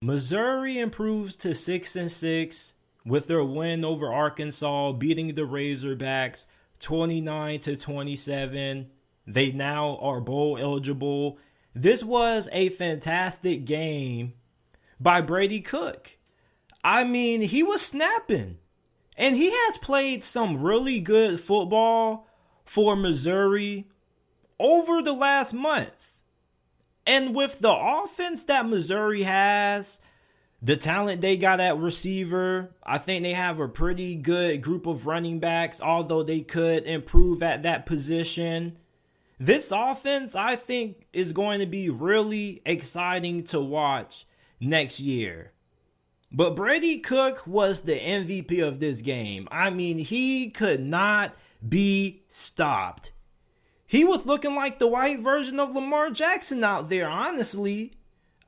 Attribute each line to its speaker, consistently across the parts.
Speaker 1: Missouri improves to 6-6 with their win over Arkansas, beating the Razorbacks 29-27. They now are bowl eligible. This was a fantastic game by Brady Cook. I mean, he was snapping. And he has played some really good football for Missouri over the last month. And with the offense that Missouri has, the talent they got at receiver, I think they have a pretty good group of running backs, although they could improve at that position. This offense, I think, is going to be really exciting to watch next year. But Brady Cook was the MVP of this game. I mean, he could not be stopped. He was looking like the white version of Lamar Jackson out there, honestly.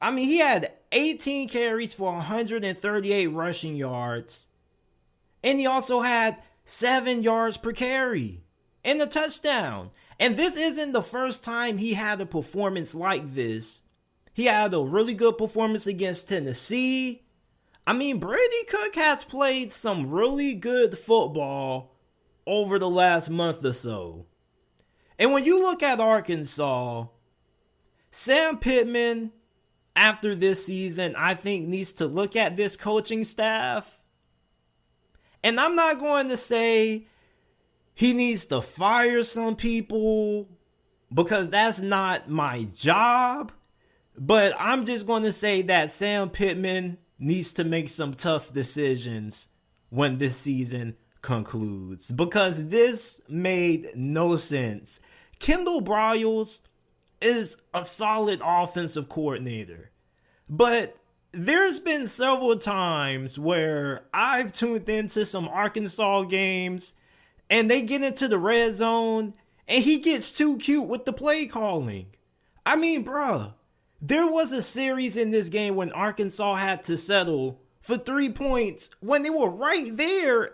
Speaker 1: I mean, he had 18 carries for 138 rushing yards. And he also had 7 yards per carry and a touchdown. And this isn't the first time he had a performance like this. He had a really good performance against Tennessee. I mean, Brady Cook has played some really good football over the last month or so. And when you look at Arkansas, Sam Pittman, after this season, I think needs to look at this coaching staff. And I'm not going to say he needs to fire some people because that's not my job. But I'm just going to say that Sam Pittman needs to make some tough decisions when this season concludes, because this made no sense. Kendall Briles is a solid offensive coordinator, but there's been several times where I've tuned into some Arkansas games and they get into the red zone and he gets too cute with the play calling. I mean, bruh, there was a series in this game when Arkansas had to settle for 3 points when they were right there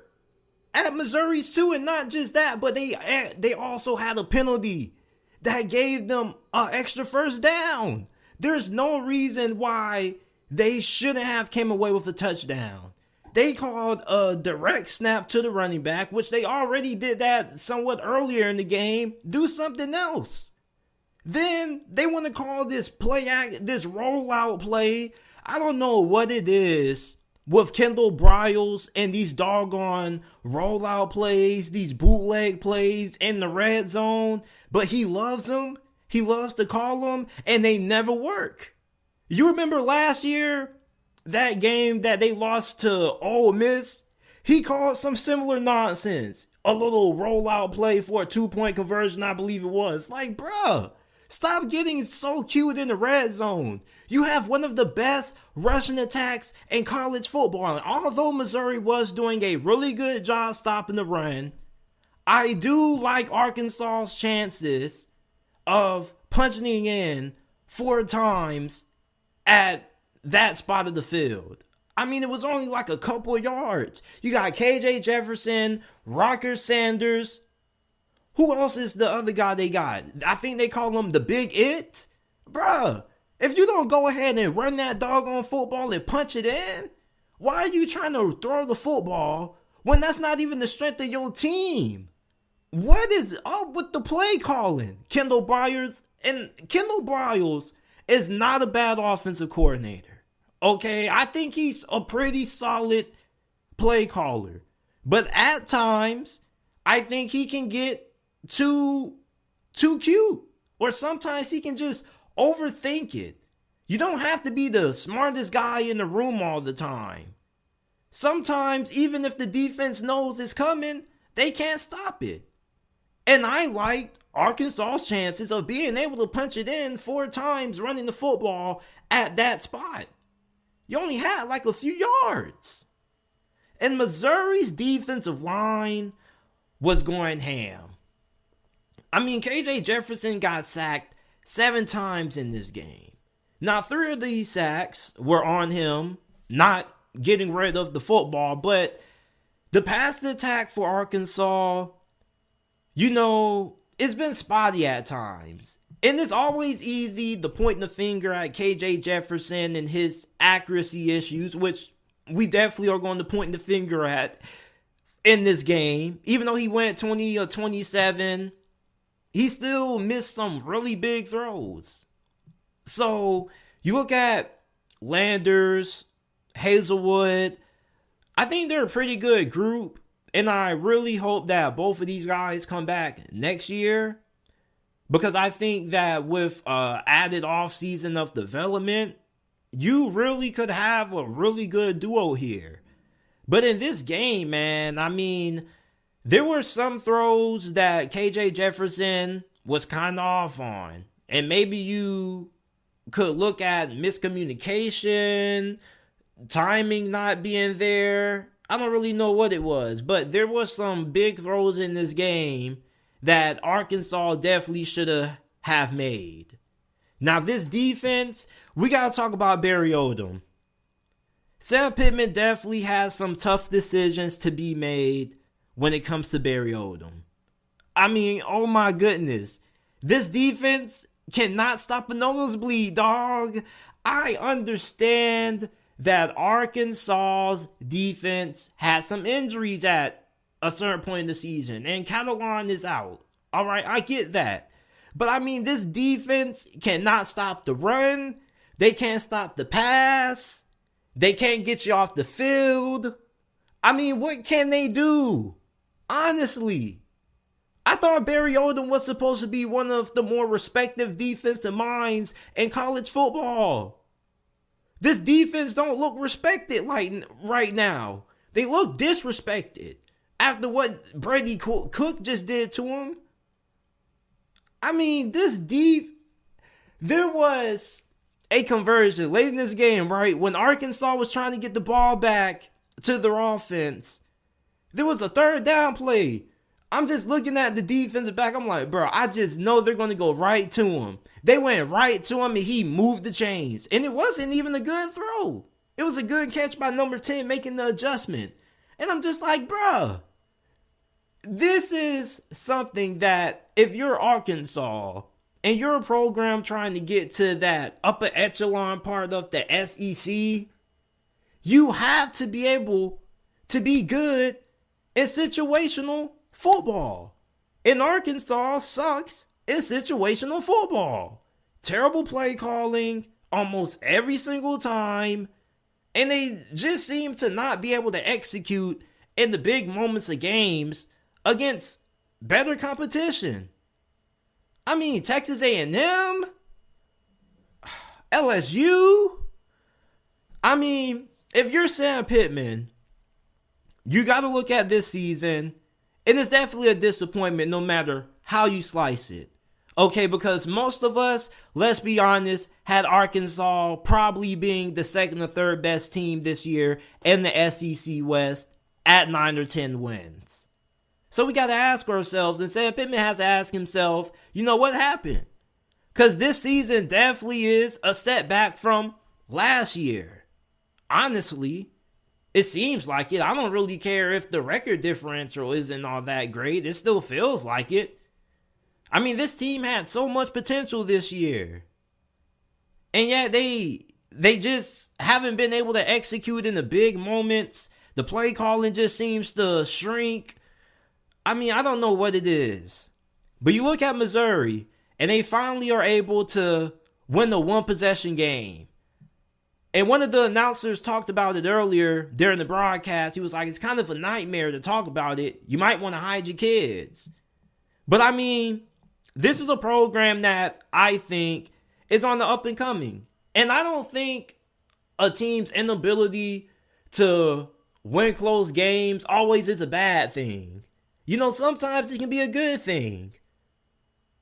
Speaker 1: at Missouri's 2, and not just that, but they also had a penalty that gave them an extra first down. There's no reason why they shouldn't have came away with a touchdown. They called a direct snap to the running back, which they already did that somewhat earlier in the game. Do something else. Then they want to call this this rollout play. I don't know what it is with Kendall Briles and these doggone rollout plays, these bootleg plays in the red zone, but he loves them. He loves to call them, and they never work. You remember last year, that game that they lost to Ole Miss? He called some similar nonsense. A little rollout play for a 2-point conversion, I believe it was. Like, bruh, stop getting so cute in the red zone. You have one of the best rushing attacks in college football. And although Missouri was doing a really good job stopping the run, I do like Arkansas's chances of punching in 4 times at that spot of the field. I mean, it was only like a couple of yards. You got KJ Jefferson, Rocker Sanders. Who else is the other guy they got? I think they call him the Big It. Bruh, if you don't go ahead and run that doggone football and punch it in, why are you trying to throw the football when that's not even the strength of your team? What is up with the play calling? Kendall Briles is not a bad offensive coordinator. Okay, I think he's a pretty solid play caller. But at times, I think he can get too cute. Or sometimes he can just overthink it. You don't have to be the smartest guy in the room all the time. Sometimes, even if the defense knows it's coming, they can't stop it. And I liked Arkansas's chances of being able to punch it in 4 times running the football at that spot. You only had like a few yards. And Missouri's defensive line was going ham. I mean, KJ Jefferson got sacked 7 times in this game. Now, 3 of these sacks were on him not getting rid of the football, but the pass attack for Arkansas, you know, it's been spotty at times. And it's always easy to point the finger at KJ Jefferson and his accuracy issues, which we definitely are going to point the finger at in this game. Even though he went 20 or 27, he still missed some really big throws. So you look at Landers, Hazelwood, I think they're a pretty good group. And I really hope that both of these guys come back next year. Because I think that with added offseason of development, you really could have a really good duo here. But in this game, man, I mean, there were some throws that KJ Jefferson was kind of off on. And maybe you could look at miscommunication, timing not being there. I don't really know what it was. But there were some big throws in this game that Arkansas definitely should have made. Now, this defense, we got to talk about Barry Odom. Sam Pittman definitely has some tough decisions to be made when it comes to Barry Odom. I mean, oh my goodness. This defense cannot stop a nosebleed, dog. I understand that Arkansas's defense had some injuries at a certain point in the season, and Catalan is out. All right, I get that. But I mean, this defense cannot stop the run. They can't stop the pass. They can't get you off the field. I mean, what can they do? Honestly, I thought Barry Odom was supposed to be one of the more respected defensive minds in college football. This defense don't look respected like right now. They look disrespected. After what Brady Cook just did to him. I mean, there was a conversion late in this game, right? When Arkansas was trying to get the ball back to their offense. There was a third down play. I'm just looking at the defensive back. I'm like, bro, I just know they're going to go right to him. They went right to him and he moved the chains. And it wasn't even a good throw. It was a good catch by number 10 making the adjustment. And I'm just like, bro, this is something that if you're Arkansas and you're a program trying to get to that upper echelon part of the SEC, you have to be able to be good in situational football. And Arkansas sucks in situational football. Terrible play calling almost every single time. And they just seem to not be able to execute in the big moments of games against better competition. I mean, Texas A&M, LSU. I mean, if you're Sam Pittman, you got to look at this season, and it's definitely a disappointment no matter how you slice it. Okay, because most of us, let's be honest, had Arkansas probably being the second or third best team this year in the SEC West at 9 or 10 wins. So we got to ask ourselves, and Sam Pittman has to ask himself, you know, what happened? Because this season definitely is a step back from last year. Honestly, it seems like it. I don't really care if the record differential isn't all that great. It still feels like it. I mean, this team had so much potential this year. And yet they just haven't been able to execute in the big moments. The play calling just seems to shrink. I mean, I don't know what it is. But you look at Missouri, and they finally are able to win the one-possession game. And one of the announcers talked about it earlier during the broadcast. He was like, it's kind of a nightmare to talk about it. You might want to hide your kids. But I mean, this is a program that I think is on the up and coming. And I don't think a team's inability to win close games always is a bad thing. You know, sometimes it can be a good thing.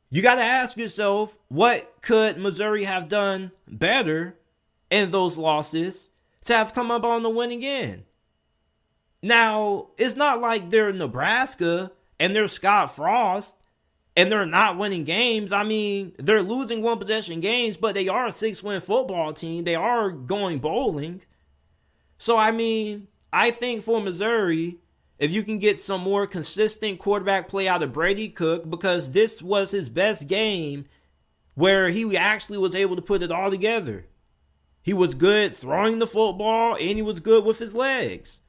Speaker 1: You got to ask yourself, what could Missouri have done better in those losses to have come up on the winning end? Now, it's not like they're Nebraska and they're Scott Frost and they're not winning games. I mean, they're losing one possession games, but they are a 6-win football team. They are going bowling. So, I mean, I think for Missouri, if you can get some more consistent quarterback play out of Brady Cook, because this was his best game where he actually was able to put it all together. He was good throwing the football, and he was good with his legs.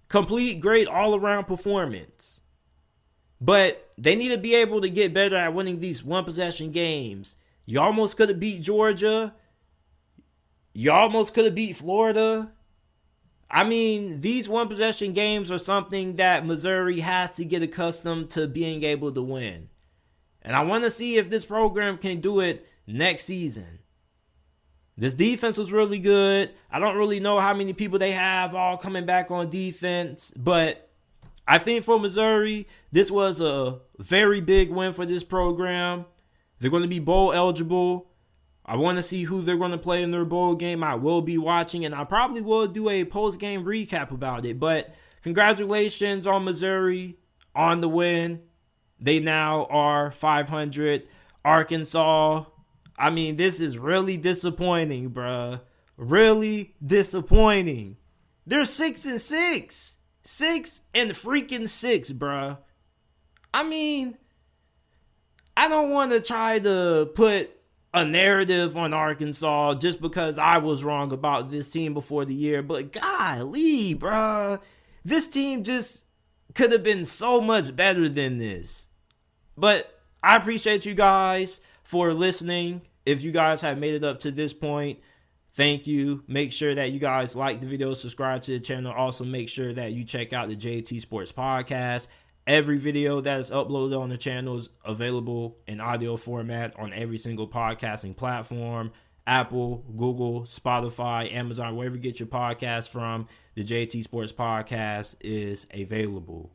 Speaker 1: Complete, great, all-around performance. But they need to be able to get better at winning these one-possession games. You almost could have beat Georgia. You almost could have beat Florida. I mean, these one-possession games are something that Missouri has to get accustomed to being able to win. And I want to see if this program can do it next season. This defense was really good. I don't really know how many people they have all coming back on defense, but I think for Missouri, this was a very big win for this program. They're going to be bowl eligible. I want to see who they're going to play in their bowl game. I will be watching, and I probably will do a post-game recap about it. But congratulations on Missouri on the win. They now are 500. Arkansas, I mean, this is really disappointing, bruh. Really disappointing. They're 6-6. 6-6, bruh. I mean, I don't want to try to put a narrative on Arkansas just because I was wrong about this team before the year, but golly, bruh. This team just could have been so much better than this. But I appreciate you guys for listening. If you guys have made it up to this point, thank you. Make sure that you guys like the video, subscribe to the channel. Also, make sure that you check out the JT Sports Podcast. Every video that is uploaded on the channel is available in audio format on every single podcasting platform. Apple, Google, Spotify, Amazon, wherever you get your podcast from, the JT Sports Podcast is available.